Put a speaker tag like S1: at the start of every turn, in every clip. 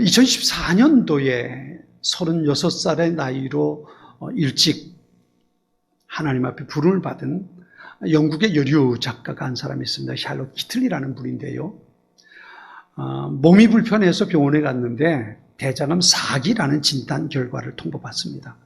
S1: 2014년도에 36살의 나이로 일찍 하나님 앞에 부름을 받은 영국의 여류 작가가 한 사람이 있습니다. 샬롯 키틀리라는 분인데요. 몸이 불편해서 병원에 갔는데 대장암 4기라는 진단 결과를 통보받습니다.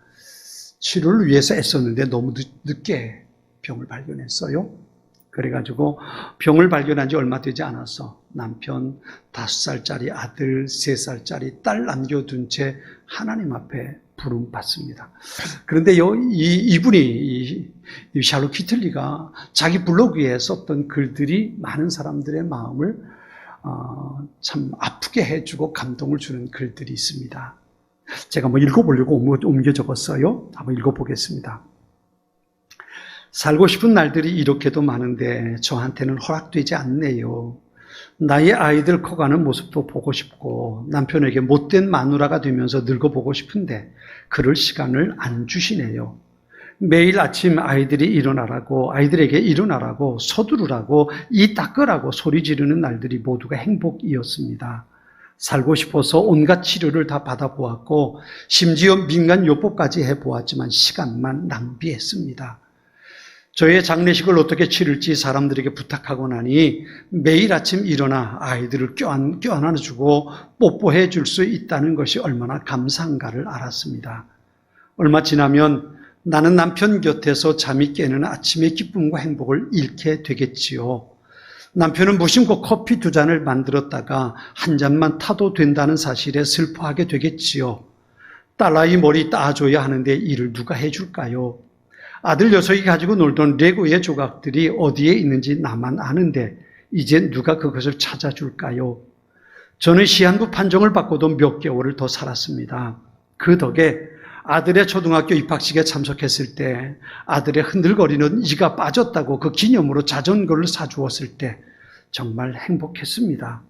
S1: 치료를 위해서 애썼는데 너무 늦게 병을 발견했어요. 그래가지고 병을 발견한 지 얼마 되지 않아서 남편 5살짜리 아들 3살짜리 딸 남겨둔 채 하나님 앞에 부름받습니다. 그런데 이분이 샬롯 키틀리가 자기 블로그에 썼던 글들이 많은 사람들의 마음을 참 아프게 해주고 감동을 주는 글들이 있습니다. 제가 읽어보려고 옮겨 적었어요. 한번 읽어보겠습니다. 살고 싶은 날들이 이렇게도 많은데 저한테는 허락되지 않네요. 나의 아이들 커가는 모습도 보고 싶고 남편에게 못된 마누라가 되면서 늙어보고 싶은데 그럴 시간을 안 주시네요. 매일 아침 아이들에게 일어나라고 서두르라고 이 닦으라고 소리 지르는 날들이 모두가 행복이었습니다. 살고 싶어서 온갖 치료를 다 받아보았고 심지어 민간요법까지 해보았지만 시간만 낭비했습니다. 저의 장례식을 어떻게 치를지 사람들에게 부탁하고 나니 매일 아침 일어나 아이들을 껴안아주고 뽀뽀해 줄 수 있다는 것이 얼마나 감사한가를 알았습니다. 얼마 지나면 나는 남편 곁에서 잠이 깨는 아침의 기쁨과 행복을 잃게 되겠지요. 남편은 무심코 커피 2잔을 만들었다가 한 잔만 타도 된다는 사실에 슬퍼하게 되겠지요. 딸아이 머리 따줘야 하는데 일을 누가 해줄까요? 아들 녀석이 가지고 놀던 레고의 조각들이 어디에 있는지 나만 아는데 이제 누가 그것을 찾아줄까요? 저는 시한부 판정을 받고도 몇 개월을 더 살았습니다. 그 덕에 아들의 초등학교 입학식에 참석했을 때 아들의 흔들거리는 이가 빠졌다고 그 기념으로 자전거를 사주었을 때 정말 행복했습니다.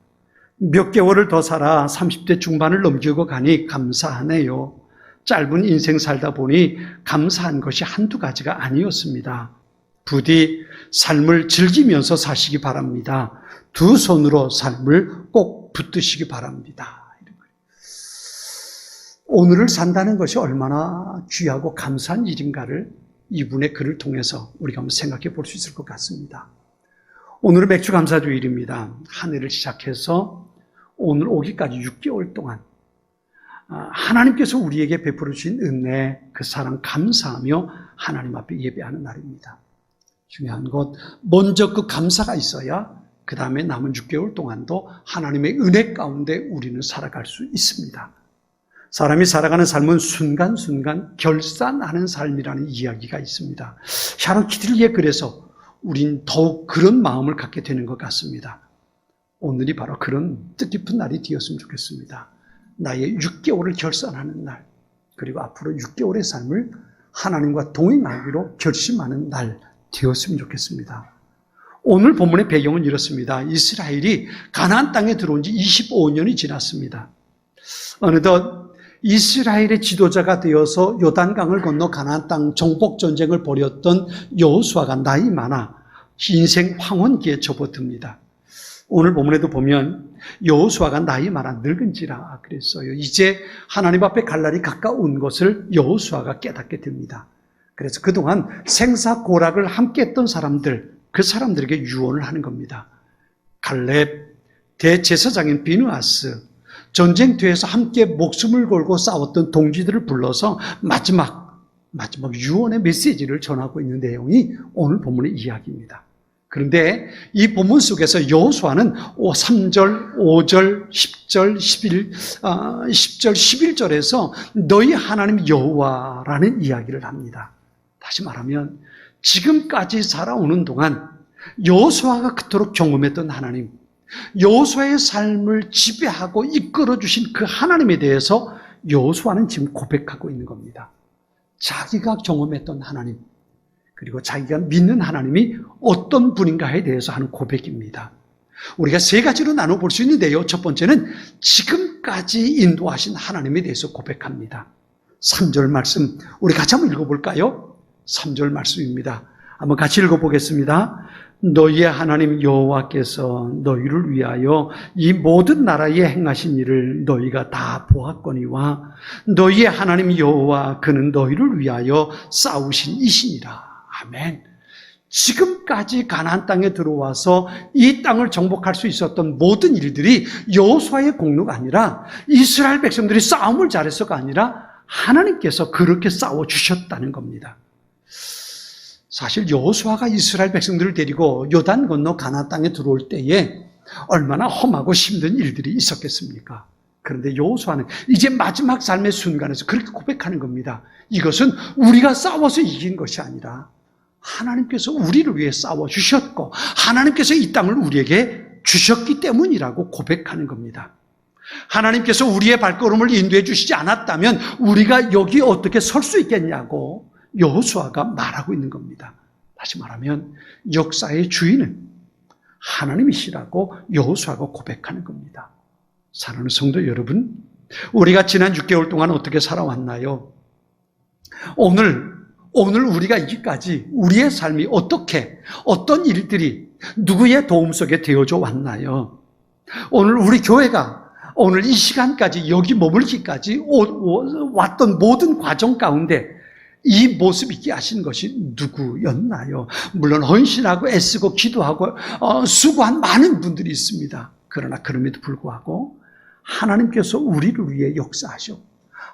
S1: 몇 개월을 더 살아 30대 중반을 넘기고 가니 감사하네요. 짧은 인생 살다 보니 감사한 것이 한두 가지가 아니었습니다. 부디 삶을 즐기면서 사시기 바랍니다. 두 손으로 삶을 꼭 붙드시기 바랍니다. 오늘을 산다는 것이 얼마나 귀하고 감사한 일인가를 이분의 글을 통해서 우리가 한번 생각해 볼 수 있을 것 같습니다. 오늘은 맥주감사주일입니다. 한 해를 시작해서 오늘 오기까지 6개월 동안 하나님께서 우리에게 베풀어 주신 은혜, 그 사랑 감사하며 하나님 앞에 예배하는 날입니다. 중요한 것, 먼저 그 감사가 있어야 그 다음에 남은 6개월 동안도 하나님의 은혜 가운데 우리는 살아갈 수 있습니다. 사람이 살아가는 삶은 순간순간 결산하는 삶이라는 이야기가 있습니다. 샬롯 키틀리의 글에서 우린 더욱 그런 마음을 갖게 되는 것 같습니다. 오늘이 바로 그런 뜻깊은 날이 되었으면 좋겠습니다. 나의 6개월을 결산하는 날, 그리고 앞으로 6개월의 삶을 하나님과 동행하기로 결심하는 날 되었으면 좋겠습니다. 오늘 본문의 배경은 이렇습니다. 이스라엘이 가나안 땅에 들어온 지 25년이 지났습니다. 어느덧 이스라엘의 지도자가 되어서 요단강을 건너 가나안 땅 정복 전쟁을 벌였던 여호수아가 나이 많아 인생 황혼기에 접어듭니다. 오늘 본문에도 보면 여호수아가 나이 많아 늙은지라 그랬어요. 이제 하나님 앞에 갈 날이 가까운 것을 여호수아가 깨닫게 됩니다. 그래서 그동안 생사고락을 함께 했던 사람들, 그 사람들에게 유언을 하는 겁니다. 갈렙, 대제사장인 비느하스, 전쟁터에서 함께 목숨을 걸고 싸웠던 동지들을 불러서 마지막 유언의 메시지를 전하고 있는 내용이 오늘 본문의 이야기입니다. 그런데 이 본문 속에서 여호수아는 3절, 5절, 10절, 10절, 11절에서 너희 하나님 여호와라는 이야기를 합니다. 다시 말하면 지금까지 살아오는 동안 여호수아가 그토록 경험했던 하나님, 여호수아의 삶을 지배하고 이끌어주신 그 하나님에 대해서 여호수아는 지금 고백하고 있는 겁니다. 자기가 경험했던 하나님, 그리고 자기가 믿는 하나님이 어떤 분인가에 대해서 하는 고백입니다. 우리가 3가지로 나눠볼 수 있는데요. 첫 번째는 지금까지 인도하신 하나님에 대해서 고백합니다. 3절 말씀 우리 같이 한번 읽어볼까요? 3절 말씀입니다. 한번 같이 읽어보겠습니다. 너희의 하나님 여호와께서 너희를 위하여 이 모든 나라에 행하신 일을 너희가 다 보았거니와 너희의 하나님 여호와 그는 너희를 위하여 싸우신 이시니라. 아멘. 지금까지 가나안 땅에 들어와서 이 땅을 정복할 수 있었던 모든 일들이 여호수아의 공로가 아니라 이스라엘 백성들이 싸움을 잘해서가 아니라 하나님께서 그렇게 싸워주셨다는 겁니다. 사실 여호수아가 이스라엘 백성들을 데리고 요단 건너 가나안 땅에 들어올 때에 얼마나 험하고 힘든 일들이 있었겠습니까? 그런데 여호수아는 이제 마지막 삶의 순간에서 그렇게 고백하는 겁니다. 이것은 우리가 싸워서 이긴 것이 아니라 하나님께서 우리를 위해 싸워주셨고 하나님께서 이 땅을 우리에게 주셨기 때문이라고 고백하는 겁니다. 하나님께서 우리의 발걸음을 인도해 주시지 않았다면 우리가 여기 어떻게 설 수 있겠냐고 여호수아가 말하고 있는 겁니다. 다시 말하면 역사의 주인은 하나님이시라고 여호수아가 고백하는 겁니다. 사랑하는 성도 여러분, 우리가 지난 6개월 동안 어떻게 살아왔나요? 오늘 우리가 이기까지 우리의 삶이 어떤 일들이 누구의 도움 속에 되어져 왔나요? 오늘 우리 교회가 오늘 이 시간까지 여기 머물기까지 왔던 모든 과정 가운데 이 모습 있게 하신 것이 누구였나요? 물론 헌신하고 애쓰고 기도하고 수고한 많은 분들이 있습니다. 그러나 그럼에도 불구하고 하나님께서 우리를 위해 역사하셨고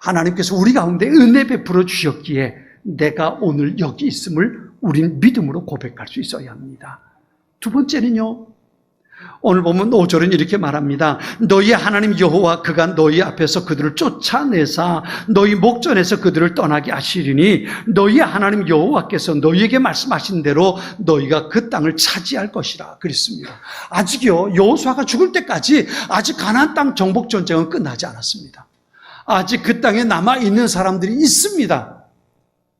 S1: 하나님께서 우리 가운데 은혜 베풀어 주셨기에 내가 오늘 여기 있음을 우린 믿음으로 고백할 수 있어야 합니다. 두 번째는요, 오늘 보면 5절은 이렇게 말합니다. 너희 하나님 여호와 그가 너희 앞에서 그들을 쫓아내사 너희 목전에서 그들을 떠나게 하시리니 너희 하나님 여호와께서 너희에게 말씀하신 대로 너희가 그 땅을 차지할 것이라 그랬습니다. 아직요, 여호수아가 죽을 때까지 아직 가나안 땅 정복 전쟁은 끝나지 않았습니다. 아직 그 땅에 남아있는 사람들이 있습니다.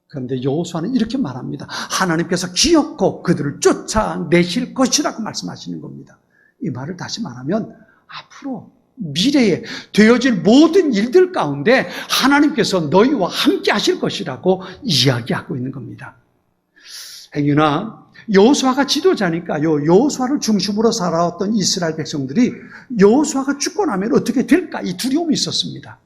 S1: 그런데 여호수아는 이렇게 말합니다. 하나님께서 기어코 그들을 쫓아내실 것이라고 말씀하시는 겁니다. 이 말을 다시 말하면 앞으로 미래에 되어질 모든 일들 가운데 하나님께서 너희와 함께 하실 것이라고 이야기하고 있는 겁니다. 행여나 여호수아가 지도자니까요, 여호수아를 중심으로 살아왔던 이스라엘 백성들이 여호수아가 죽고 나면 어떻게 될까 이 두려움이 있었습니다.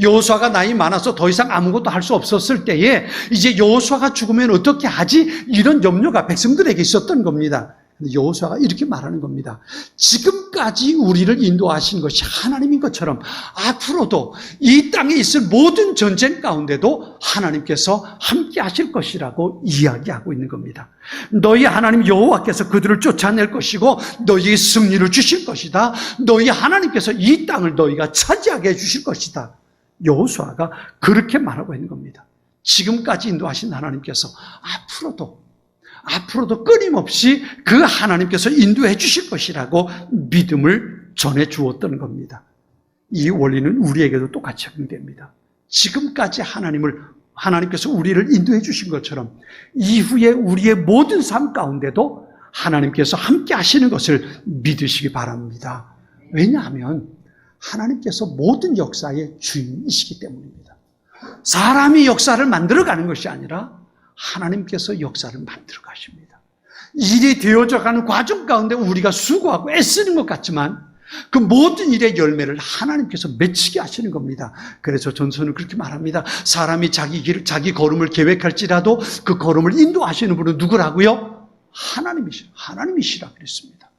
S1: 여호수아가 나이 많아서 더 이상 아무것도 할 수 없었을 때에 이제 여호수아가 죽으면 어떻게 하지? 이런 염려가 백성들에게 있었던 겁니다. 여호수아가 이렇게 말하는 겁니다. 지금까지 우리를 인도하신 것이 하나님인 것처럼 앞으로도 이 땅에 있을 모든 전쟁 가운데도 하나님께서 함께 하실 것이라고 이야기하고 있는 겁니다. 너희 하나님 여호와께서 그들을 쫓아낼 것이고 너희에게 승리를 주실 것이다. 너희 하나님께서 이 땅을 너희가 차지하게 해주실 것이다. 여호수아가 그렇게 말하고 있는 겁니다. 지금까지 인도하신 하나님께서 앞으로도 끊임없이 그 하나님께서 인도해 주실 것이라고 믿음을 전해 주었던 겁니다. 이 원리는 우리에게도 똑같이 적용됩니다. 지금까지 하나님께서 우리를 인도해 주신 것처럼 이후에 우리의 모든 삶 가운데도 하나님께서 함께 하시는 것을 믿으시기 바랍니다. 왜냐하면 하나님께서 모든 역사의 주인이시기 때문입니다. 사람이 역사를 만들어가는 것이 아니라 하나님께서 역사를 만들어 가십니다. 일이 되어져가는 과정 가운데 우리가 수고하고 애쓰는 것 같지만 그 모든 일의 열매를 하나님께서 맺히게 하시는 겁니다. 그래서 전서는 그렇게 말합니다. 사람이 자기 걸음을 계획할지라도 그 걸음을 인도하시는 분은 누구라고요? 하나님이시라 그랬습니다.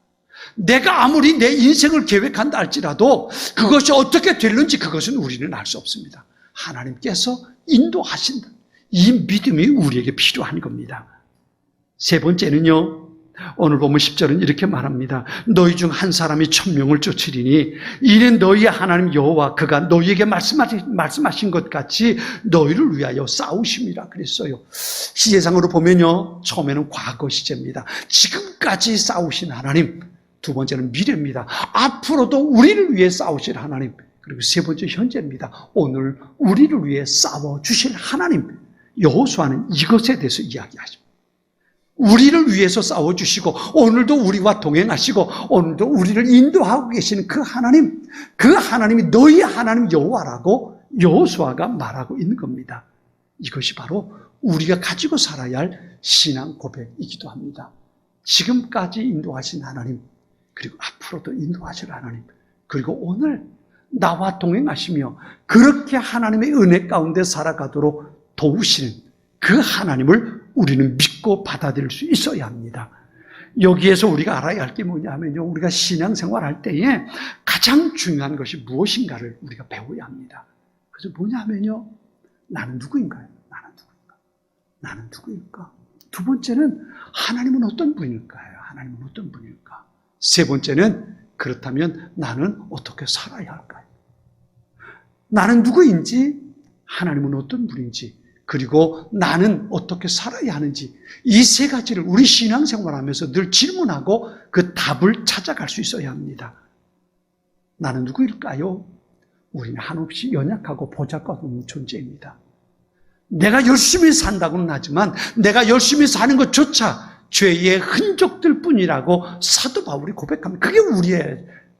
S1: 내가 아무리 내 인생을 계획한다 할지라도 그것이 어떻게 될는지 그것은 우리는 알 수 없습니다. 하나님께서 인도하신다. 이 믿음이 우리에게 필요한 겁니다. 세 번째는요, 오늘 보면 10절은 이렇게 말합니다. 너희 중 한 사람이 1000명을 쫓으리니 이는 너희의 하나님 여호와 그가 너희에게 말씀하신 것 같이 너희를 위하여 싸우심이라 그랬어요. 시제상으로 보면요, 처음에는 과거 시제입니다. 지금까지 싸우신 하나님. 두 번째는 미래입니다. 앞으로도 우리를 위해 싸우실 하나님. 그리고 세 번째 현재입니다. 오늘 우리를 위해 싸워주실 하나님. 여호수아는 이것에 대해서 이야기하십니다. 우리를 위해서 싸워주시고 오늘도 우리와 동행하시고 오늘도 우리를 인도하고 계시는 그 하나님이 너희 하나님 여호와라고 여호수아가 말하고 있는 겁니다. 이것이 바로 우리가 가지고 살아야 할 신앙 고백이기도 합니다. 지금까지 인도하신 하나님, 그리고 앞으로도 인도하실 하나님, 그리고 오늘 나와 동행하시며 그렇게 하나님의 은혜 가운데 살아가도록 도우시는 그 하나님을 우리는 믿고 받아들일 수 있어야 합니다. 여기에서 우리가 알아야 할 게 뭐냐면요, 우리가 신앙생활할 때에 가장 중요한 것이 무엇인가를 우리가 배워야 합니다. 그래서 뭐냐면요, 나는 누구인가요? 나는 누구일까? 두 번째는 하나님은 어떤 분일까요? 하나님은 어떤 분일까? 세 번째는 그렇다면 나는 어떻게 살아야 할까요? 나는 누구인지, 하나님은 어떤 분인지, 그리고 나는 어떻게 살아야 하는지, 이 세 가지를 우리 신앙생활하면서 늘 질문하고 그 답을 찾아갈 수 있어야 합니다. 나는 누구일까요? 우리는 한없이 연약하고 보잘것없는 존재입니다. 내가 열심히 산다고는 하지만 내가 열심히 사는 것조차 죄의 흔적들 뿐이라고 사도 바울이 고백합니다. 그게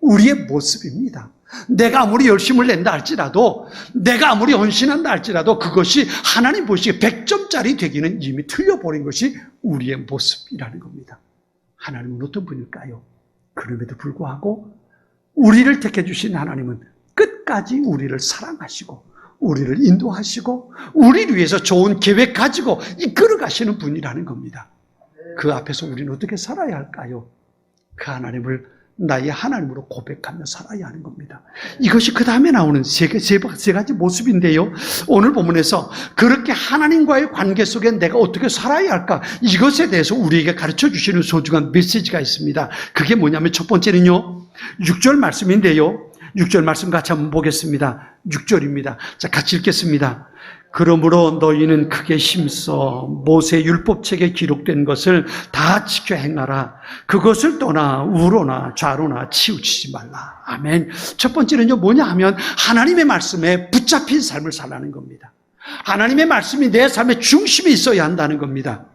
S1: 우리의 모습입니다. 내가 아무리 열심을 낸다 할지라도, 내가 아무리 헌신한다 할지라도 그것이 하나님 보시기에 100점짜리 되기는 이미 틀려버린 것이 우리의 모습이라는 겁니다. 하나님은 어떤 분일까요? 그럼에도 불구하고 우리를 택해 주신 하나님은 끝까지 우리를 사랑하시고 우리를 인도하시고 우리를 위해서 좋은 계획 가지고 이끌어 가시는 분이라는 겁니다. 그 앞에서 우리는 어떻게 살아야 할까요? 그 하나님을 나의 하나님으로 고백하며 살아야 하는 겁니다. 이것이 그 다음에 나오는 세 가지 모습인데요, 오늘 본문에서 그렇게 하나님과의 관계 속에 내가 어떻게 살아야 할까, 이것에 대해서 우리에게 가르쳐 주시는 소중한 메시지가 있습니다. 그게 뭐냐면 첫 번째는요, 6절 말씀인데요, 6절 말씀 같이 한번 보겠습니다. 6절입니다. 자, 같이 읽겠습니다. 그러므로 너희는 크게 힘써 모세 율법책에 기록된 것을 다 지켜 행하라. 그것을 떠나 우로나 좌로나 치우치지 말라. 아멘. 첫 번째는요, 뭐냐 하면 하나님의 말씀에 붙잡힌 삶을 살라는 겁니다. 하나님의 말씀이 내 삶의 중심에 있어야 한다는 겁니다.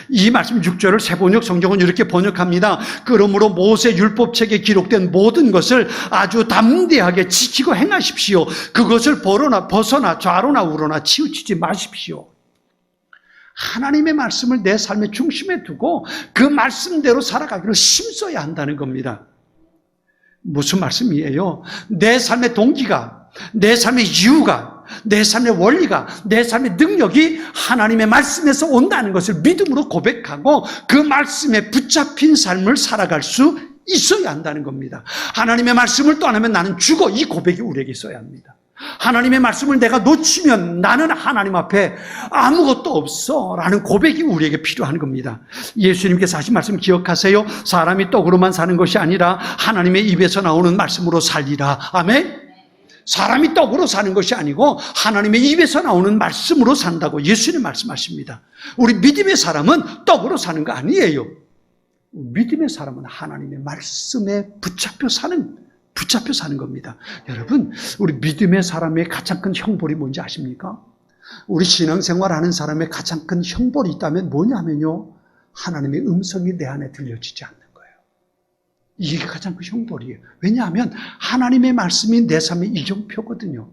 S1: 이 말씀 6절을 새번역 성경은 이렇게 번역합니다. 그러므로 모세 율법책에 기록된 모든 것을 아주 담대하게 지키고 행하십시오. 그것을 벗어나 좌로나 우로나 치우치지 마십시오. 하나님의 말씀을 내 삶의 중심에 두고 그 말씀대로 살아가기를 힘써야 한다는 겁니다. 무슨 말씀이에요? 내 삶의 동기가, 내 삶의 이유가, 내 삶의 원리가, 내 삶의 능력이 하나님의 말씀에서 온다는 것을 믿음으로 고백하고 그 말씀에 붙잡힌 삶을 살아갈 수 있어야 한다는 겁니다. 하나님의 말씀을 또 안 하면 나는 죽어, 이 고백이 우리에게 있어야 합니다. 하나님의 말씀을 내가 놓치면 나는 하나님 앞에 아무것도 없어 라는 고백이 우리에게 필요한 겁니다. 예수님께서 하신 말씀 기억하세요. 사람이 떡으로만 사는 것이 아니라 하나님의 입에서 나오는 말씀으로 살리라. 아멘. 사람이 떡으로 사는 것이 아니고 하나님의 입에서 나오는 말씀으로 산다고 예수님 말씀하십니다. 우리 믿음의 사람은 떡으로 사는 거 아니에요. 믿음의 사람은 하나님의 말씀에 붙잡혀 사는 겁니다. 여러분, 우리 믿음의 사람의 가장 큰 형벌이 뭔지 아십니까? 우리 신앙생활하는 사람의 가장 큰 형벌이 있다면 뭐냐면요, 하나님의 음성이 내 안에 들려지지 않는 거예요. 이게 가장 큰 형벌이에요. 왜냐하면 하나님의 말씀이 내 삶의 이정표거든요.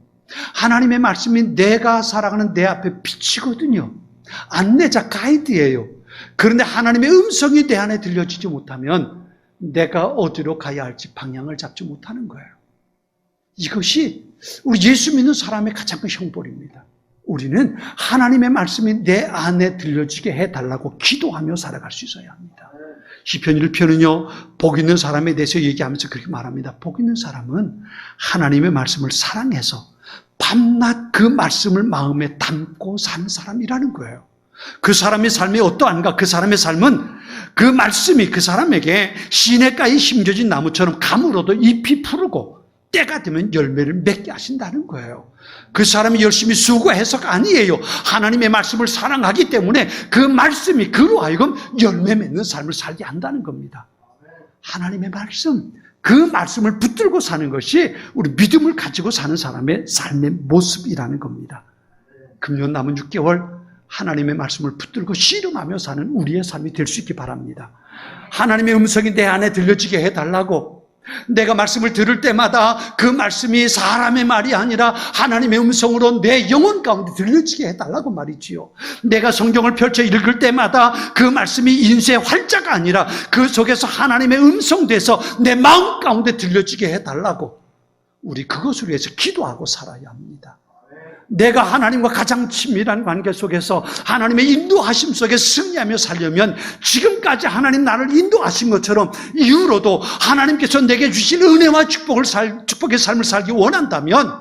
S1: 하나님의 말씀이 내가 살아가는 내 앞에 빛이거든요. 안내자, 가이드예요. 그런데 하나님의 음성이 내 안에 들려지지 못하면 내가 어디로 가야 할지 방향을 잡지 못하는 거예요. 이것이 우리 예수 믿는 사람의 가장 큰 형벌입니다. 우리는 하나님의 말씀이 내 안에 들려지게 해달라고 기도하며 살아갈 수 있어야 합니다. 시편 1편은요, 복 있는 사람에 대해서 얘기하면서 그렇게 말합니다. 복 있는 사람은 하나님의 말씀을 사랑해서 밤낮 그 말씀을 마음에 담고 사는 사람이라는 거예요. 그 사람의 삶이 어떠한가? 그 사람의 삶은 그 말씀이 그 사람에게 시냇가에 심겨진 나무처럼 감으로도 잎이 푸르고 때가 되면 열매를 맺게 하신다는 거예요. 그 사람이 열심히 수고해서가 아니에요. 하나님의 말씀을 사랑하기 때문에 그 말씀이 그로 하여금 열매 맺는 삶을 살게 한다는 겁니다. 하나님의 말씀, 그 말씀을 붙들고 사는 것이 우리 믿음을 가지고 사는 사람의 삶의 모습이라는 겁니다. 금년 남은 6개월 하나님의 말씀을 붙들고 씨름하며 사는 우리의 삶이 될 수 있기 바랍니다. 하나님의 음성이 내 안에 들려지게 해달라고, 내가 말씀을 들을 때마다 그 말씀이 사람의 말이 아니라 하나님의 음성으로 내 영혼 가운데 들려지게 해달라고 말이지요. 내가 성경을 펼쳐 읽을 때마다 그 말씀이 인쇄 활자가 아니라 그 속에서 하나님의 음성 돼서 내 마음 가운데 들려지게 해달라고, 우리 그것을 위해서 기도하고 살아야 합니다. 내가 하나님과 가장 친밀한 관계 속에서 하나님의 인도하심 속에 승리하며 살려면 지금까지 하나님 나를 인도하신 것처럼 이후로도 하나님께서 내게 주신 은혜와 축복의 삶을 살기 원한다면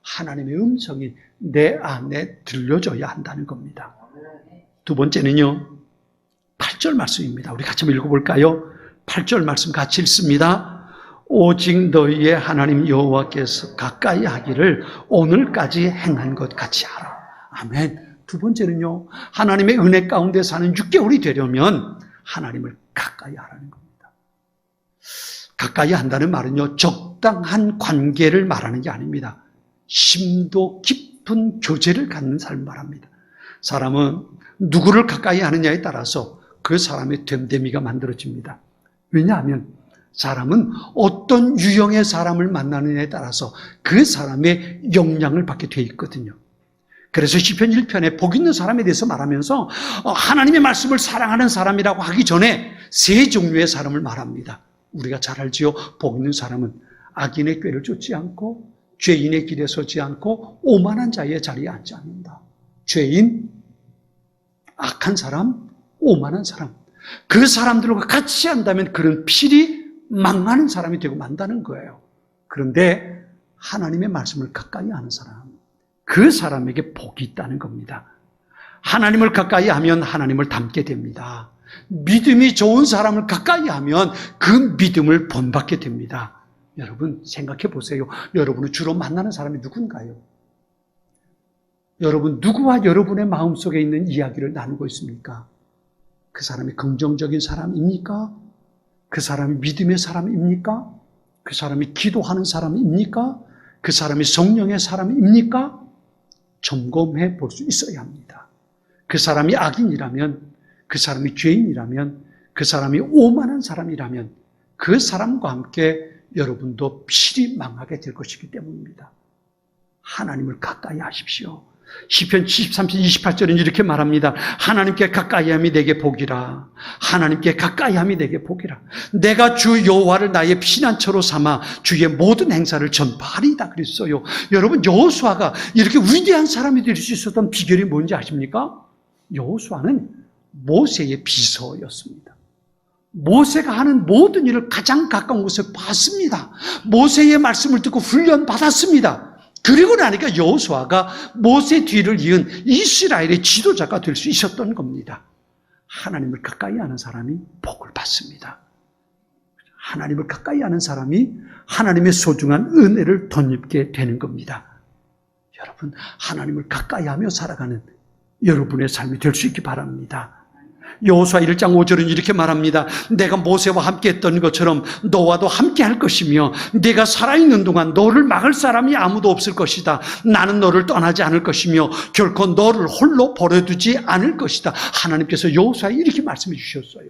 S1: 하나님의 음성이 내 안에 들려줘야 한다는 겁니다. 두 번째는요, 8절 말씀입니다. 우리 같이 한번 읽어볼까요? 8절 말씀 같이 읽습니다. 오직 너희의 하나님 여호와께서 가까이 하기를 오늘까지 행한 것 같이 하라. 아멘. 두 번째는요, 하나님의 은혜 가운데 사는 6개월이 되려면 하나님을 가까이 하라는 겁니다. 가까이 한다는 말은요, 적당한 관계를 말하는 게 아닙니다. 심도 깊은 교제를 갖는 삶을 말합니다. 사람은 누구를 가까이 하느냐에 따라서 그 사람의 됨됨이가 만들어집니다. 왜냐하면 사람은 어떤 유형의 사람을 만나느냐에 따라서 그 사람의 영향을 받게 되어 있거든요. 그래서 시편 1편에 복 있는 사람에 대해서 말하면서 하나님의 말씀을 사랑하는 사람이라고 하기 전에 세 종류의 사람을 말합니다. 우리가 잘 알지요. 복 있는 사람은 악인의 꾀를 쫓지 않고 죄인의 길에 서지 않고 오만한 자의 자리에 앉지 않는다. 죄인, 악한 사람, 오만한 사람, 그 사람들과 같이 한다면 그런 필히 망하는 사람이 되고 만다는 거예요. 그런데 하나님의 말씀을 가까이 하는 사람, 그 사람에게 복이 있다는 겁니다. 하나님을 가까이 하면 하나님을 닮게 됩니다. 믿음이 좋은 사람을 가까이 하면 그 믿음을 본받게 됩니다. 여러분 생각해 보세요. 여러분은 주로 만나는 사람이 누군가요? 여러분 누구와 여러분의 마음속에 있는 이야기를 나누고 있습니까? 그 사람이 긍정적인 사람입니까? 그 사람이 믿음의 사람입니까? 그 사람이 기도하는 사람입니까? 그 사람이 성령의 사람입니까? 점검해 볼 수 있어야 합니다. 그 사람이 악인이라면, 그 사람이 죄인이라면, 그 사람이 오만한 사람이라면 그 사람과 함께 여러분도 필히 망하게 될 것이기 때문입니다. 하나님을 가까이 하십시오. 시편 73편 28절은 이렇게 말합니다. 하나님께 가까이함이 내게 복이라. 하나님께 가까이함이 내게 복이라. 내가 주 여호와를 나의 피난처로 삼아 주의 모든 행사를 전파하리이다 그랬어요. 여러분 여호수아가 이렇게 위대한 사람이 될 수 있었던 비결이 뭔지 아십니까? 여호수아는 모세의 비서였습니다. 모세가 하는 모든 일을 가장 가까운 곳에 봤습니다. 모세의 말씀을 듣고 훈련받았습니다. 그리고 나니까 여호수아가 모세 뒤를 이은 이스라엘의 지도자가 될 수 있었던 겁니다. 하나님을 가까이 하는 사람이 복을 받습니다. 하나님을 가까이 하는 사람이 하나님의 소중한 은혜를 덧입게 되는 겁니다. 여러분 하나님을 가까이 하며 살아가는 여러분의 삶이 될 수 있기 바랍니다. 여호수아 1장 5절은 이렇게 말합니다. 내가 모세와 함께 했던 것처럼 너와도 함께 할 것이며 내가 살아있는 동안 너를 막을 사람이 아무도 없을 것이다. 나는 너를 떠나지 않을 것이며 결코 너를 홀로 버려두지 않을 것이다. 하나님께서 여호수아에 이렇게 말씀해 주셨어요.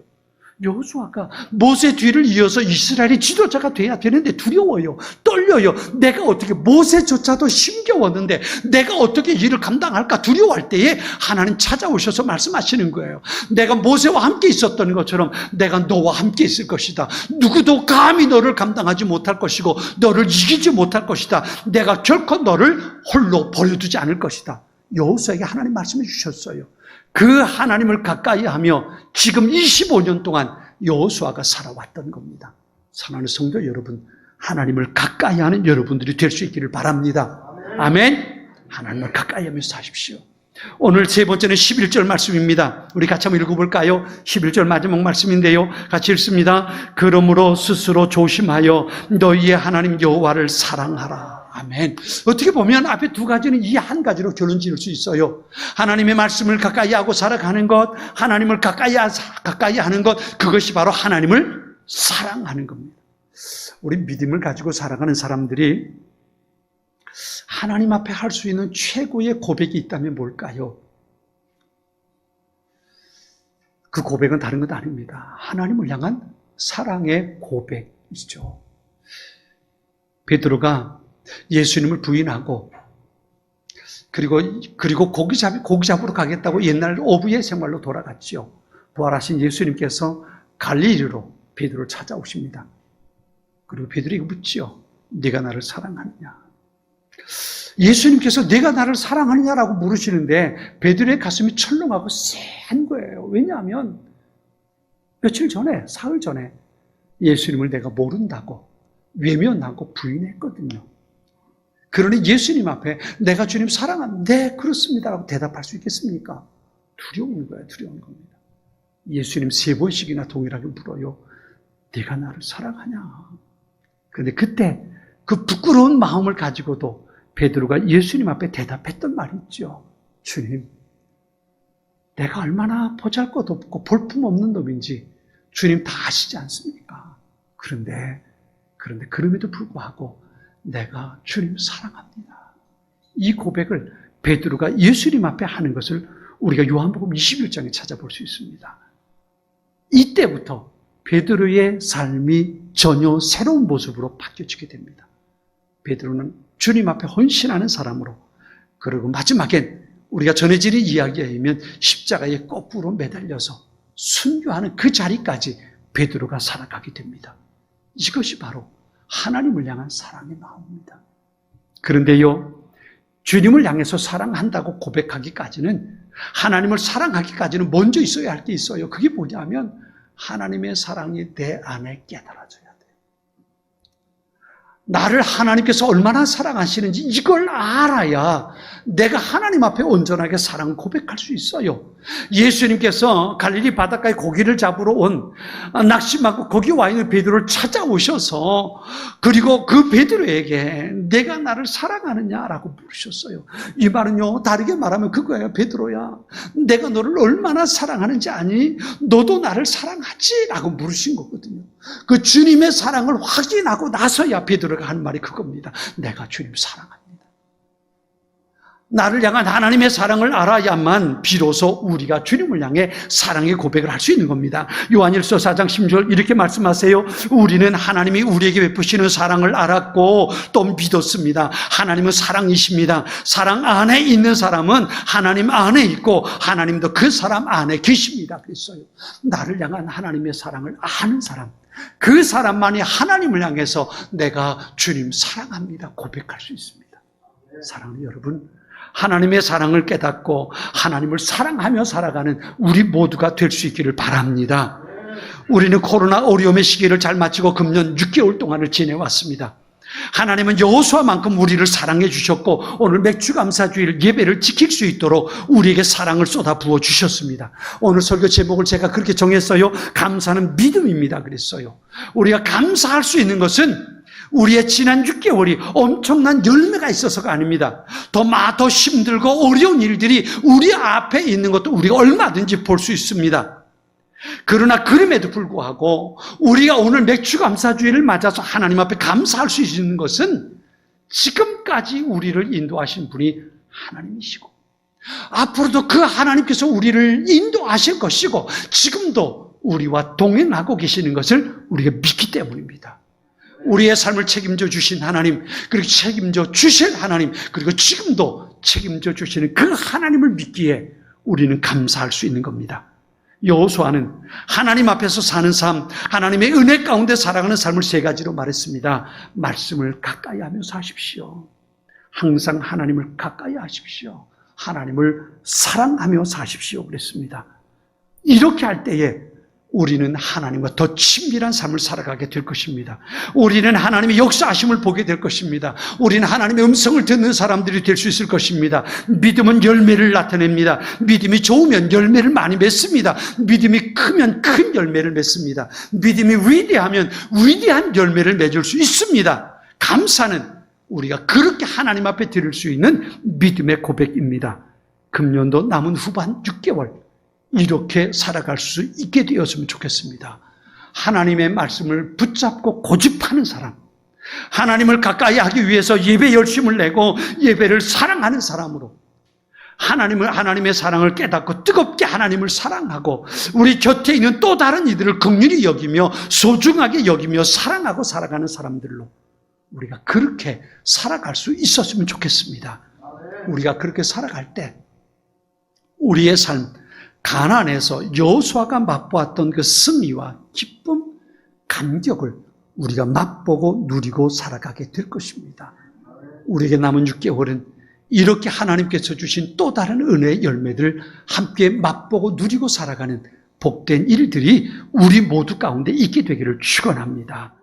S1: 여호수아가 모세 뒤를 이어서 이스라엘의 지도자가 돼야 되는데 두려워요. 떨려요. 내가 어떻게, 모세조차도 힘겨웠는데 내가 어떻게 일을 감당할까 두려워할 때에 하나님 찾아오셔서 말씀하시는 거예요. 내가 모세와 함께 있었던 것처럼 내가 너와 함께 있을 것이다. 누구도 감히 너를 감당하지 못할 것이고 너를 이기지 못할 것이다. 내가 결코 너를 홀로 버려두지 않을 것이다. 여호수아에게 하나님 말씀해 주셨어요. 그 하나님을 가까이 하며 지금 25년 동안 여호수아가 살아왔던 겁니다. 사랑하는 성도 여러분, 하나님을 가까이 하는 여러분들이 될 수 있기를 바랍니다. 아멘. 하나님을 가까이 하면서 사십시오. 오늘 세 번째는 11절 말씀입니다. 우리 같이 한번 읽어볼까요? 11절 마지막 말씀인데요. 같이 읽습니다. 그러므로 스스로 조심하여 너희의 하나님 여호와를 사랑하라. 아멘. 어떻게 보면 앞에 두 가지는 이 한 가지로 결론 지을 수 있어요. 하나님의 말씀을 가까이 하고 살아가는 것, 하나님을 가까이 하는 것, 그것이 바로 하나님을 사랑하는 겁니다. 우리 믿음을 가지고 살아가는 사람들이 하나님 앞에 할 수 있는 최고의 고백이 있다면 뭘까요? 그 고백은 다른 것 아닙니다. 하나님을 향한 사랑의 고백이죠. 베드로가 예수님을 부인하고 그리고 고기 잡으러 가겠다고 옛날 어부의 생활로 돌아갔지요. 부활하신 예수님께서 갈릴리로 베드로를 찾아오십니다. 그리고 베드로에게 묻지요. 네가 나를 사랑하느냐? 예수님께서 네가 나를 사랑하느냐라고 물으시는데 베드로의 가슴이 철렁하고 쎄한 거예요. 왜냐하면 며칠 전에, 사흘 전에 예수님을 내가 모른다고 외면하고 부인했거든요. 그러니 예수님 앞에 내가 주님 사랑합니다. 네, 그렇습니다라고 대답할 수 있겠습니까? 두려운 거예요. 두려운 겁니다. 예수님 3번씩이나 동일하게 물어요. 네가 나를 사랑하냐? 그런데 그때 그 부끄러운 마음을 가지고도 베드로가 예수님 앞에 대답했던 말이 있죠. 주님, 내가 얼마나 보잘것없고 볼품없는 놈인지 주님 다 아시지 않습니까? 그런데 그럼에도 불구하고 내가 주님 사랑합니다. 이 고백을 베드로가 예수님 앞에 하는 것을 우리가 요한복음 21장에 찾아볼 수 있습니다. 이때부터 베드로의 삶이 전혀 새로운 모습으로 바뀌어지게 됩니다. 베드로는 주님 앞에 헌신하는 사람으로, 그리고 마지막엔 우리가 전해지는 이야기에 의하면 십자가에 거꾸로 매달려서 순교하는 그 자리까지 베드로가 살아가게 됩니다. 이것이 바로 하나님을 향한 사랑의 마음입니다. 그런데요, 주님을 향해서 사랑한다고 고백하기까지는, 하나님을 사랑하기까지는 먼저 있어야 할 게 있어요. 그게 뭐냐면 하나님의 사랑이 내 안에 깨달아져야 돼요. 나를 하나님께서 얼마나 사랑하시는지 이걸 알아야 내가 하나님 앞에 온전하게 사랑을 고백할 수 있어요. 예수님께서 갈릴리 바닷가에 고기를 잡으러 온 낙심하고 거기 와 있는 베드로를 찾아오셔서 그리고 그 베드로에게 내가 나를 사랑하느냐라고 물으셨어요. 이 말은요, 다르게 말하면 그거예요. 베드로야, 내가 너를 얼마나 사랑하는지 아니? 너도 나를 사랑하지? 라고 물으신 거거든요. 그 주님의 사랑을 확인하고 나서야 베드로가 하는 말이 그겁니다. 내가 주님 사랑합니다. 나를 향한 하나님의 사랑을 알아야만 비로소 우리가 주님을 향해 사랑의 고백을 할 수 있는 겁니다. 요한일서 4장 10절 이렇게 말씀하세요. 우리는 하나님이 우리에게 베푸시는 사랑을 알았고 또 믿었습니다. 하나님은 사랑이십니다. 사랑 안에 있는 사람은 하나님 안에 있고 하나님도 그 사람 안에 계십니다. 그랬어요. 나를 향한 하나님의 사랑을 아는 사람, 그 사람만이 하나님을 향해서 내가 주님 사랑합니다 고백할 수 있습니다. 사랑하는 여러분, 하나님의 사랑을 깨닫고 하나님을 사랑하며 살아가는 우리 모두가 될 수 있기를 바랍니다. 우리는 코로나 어려움의 시기를 잘 마치고 금년 6개월 동안을 지내왔습니다. 하나님은 여호수아만큼 우리를 사랑해 주셨고 오늘 맥주감사주일 예배를 지킬 수 있도록 우리에게 사랑을 쏟아 부어 주셨습니다. 오늘 설교 제목을 제가 그렇게 정했어요. 감사는 믿음입니다 그랬어요. 우리가 감사할 수 있는 것은 우리의 지난 6개월이 엄청난 열매가 있어서가 아닙니다. 더 힘들고 어려운 일들이 우리 앞에 있는 것도 우리가 얼마든지 볼 수 있습니다. 그러나 그럼에도 불구하고 우리가 오늘 맥주감사주일을 맞아서 하나님 앞에 감사할 수 있는 것은 지금까지 우리를 인도하신 분이 하나님이시고 앞으로도 그 하나님께서 우리를 인도하실 것이고 지금도 우리와 동행하고 계시는 것을 우리가 믿기 때문입니다. 우리의 삶을 책임져 주신 하나님, 그리고 책임져 주실 하나님, 그리고 지금도 책임져 주시는 그 하나님을 믿기에 우리는 감사할 수 있는 겁니다. 여호수아는 하나님 앞에서 사는 삶, 하나님의 은혜 가운데 살아가는 삶을 3가지로 말했습니다. 말씀을 가까이 하며 사십시오. 항상 하나님을 가까이 하십시오. 하나님을 사랑하며 사십시오. 그랬습니다. 이렇게 할 때에 우리는 하나님과 더 친밀한 삶을 살아가게 될 것입니다. 우리는 하나님의 역사하심을 보게 될 것입니다. 우리는 하나님의 음성을 듣는 사람들이 될 수 있을 것입니다. 믿음은 열매를 나타냅니다. 믿음이 좋으면 열매를 많이 맺습니다. 믿음이 크면 큰 열매를 맺습니다. 믿음이 위대하면 위대한 열매를 맺을 수 있습니다. 감사는 우리가 그렇게 하나님 앞에 드릴 수 있는 믿음의 고백입니다. 금년도 남은 후반 6개월 이렇게 살아갈 수 있게 되었으면 좋겠습니다. 하나님의 말씀을 붙잡고 고집하는 사람, 하나님을 가까이 하기 위해서 예배 열심을 내고 예배를 사랑하는 사람으로 하나님의 사랑을 깨닫고 뜨겁게 하나님을 사랑하고 우리 곁에 있는 또 다른 이들을 긍휼히 여기며 소중하게 여기며 사랑하고 살아가는 사람들로 우리가 그렇게 살아갈 수 있었으면 좋겠습니다. 우리가 그렇게 살아갈 때 우리의 삶, 가나안에서 여호수아가 맛보았던 그 승리와 기쁨, 감격을 우리가 맛보고 누리고 살아가게 될 것입니다. 우리에게 남은 6개월은 이렇게 하나님께서 주신 또 다른 은혜의 열매들을 함께 맛보고 누리고 살아가는 복된 일들이 우리 모두 가운데 있게 되기를 축원합니다.